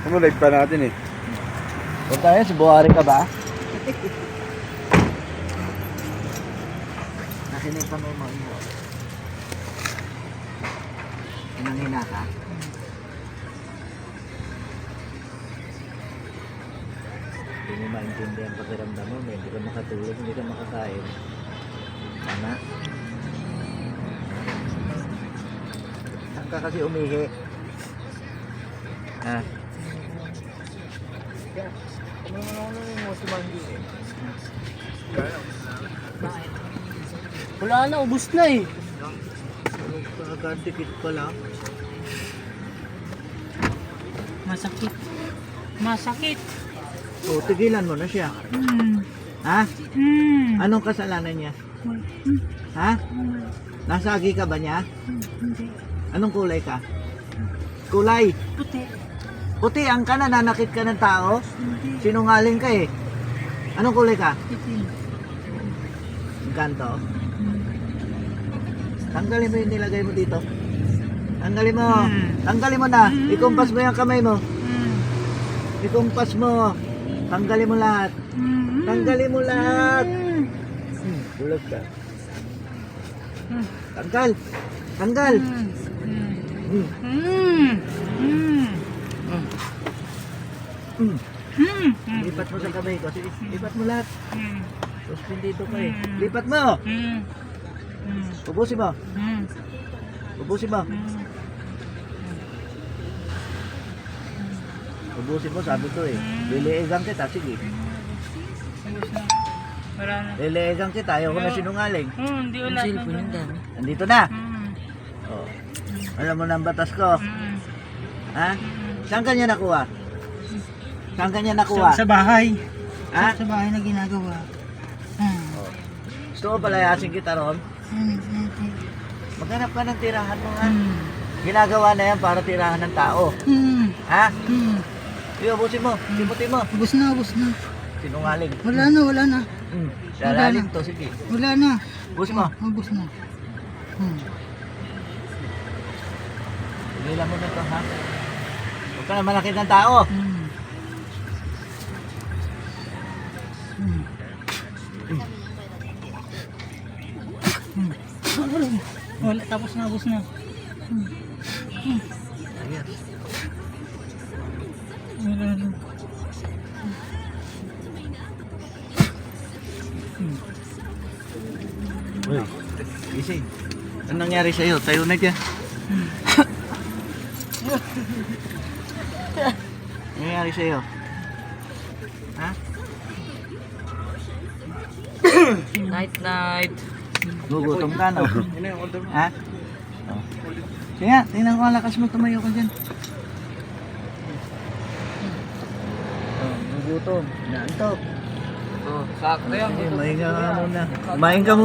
Live pa natin eh. Huwag tayo, si Buhari ka ba? Nakinig ka mo yung mga iyo. Nanghina ka? Hindi mo maintindihan ang pakiramdam mo, hindi ka makatulog, hindi ka makakain. Tama? Saan ka kasi umihi? Ha? Wala na, ubus na eh. Kakatikit pa lang. Masakit. Masakit. O, tigilan mo na siya. Ha? Anong kasalanan niya? Ha? Nasagi ka ba niya? Hindi. Anong kulay ka? Kulay? Puti. Puti ang ka na, nanakit ka ng tao? Hindi. Sinungaling ka eh. Anong kulay ka? Itim. Ganto. Tanggalin mo yung nilagay mo dito. Tanggalin mo. Tanggalin mo na. Ikumpas mo yung kamay mo. Ikumpas mo. Tanggalin mo lahat. Tanggalin mo lahat. Bulag ka. Tanggal. Tanggal. Lipat mo sa kamay ko. Sige, lipat mo lahat. Suspend dito ka eh. Lipat mo. Ubusin mo. Ubusin mo. Ubusin mo, sabi ko eh. Liliigang kita, sige. Ubus na. Wala na. Liliigang kita, ayaw ko na sinungaling. Hindi wala na. Nandito na. Oh. Alam mo na ang batas ko. Ha? Saan ka niya nakuha? Saan ka niya nakuha? Sa bahay. Ha? Sa bahay na ginagawa. Oh. Gusto ko palayasin kita ron. Maghanap ka ng tirahan mo ha. Ginagawa na yan para tirahan ng tao. Ha? Sige, ubusin mo. Simutin mo. Ubus na, ubus na. Sinungaling. Wala na, wala na. Lalalim to, sige. Wala na. Ubusin mo. Ubus na. Tigilan mo na ito ha. Huwag ka na manakit ng tao. Wala, tapos na, ubus na. Ayan. Wala na. Uy, gising. Anong nangyari sa'yo? Tayo na dyan. Anong nangyari sa'yo? Ha? Night, night. Gugutom ka, no? Ha? Oh. Sige nga, tingnan ko ang lakas mo, tumayo ka dyan. Oh, gugutom. Naantok. Sakto yan. Mahinga ka muna. Kumain ka muna.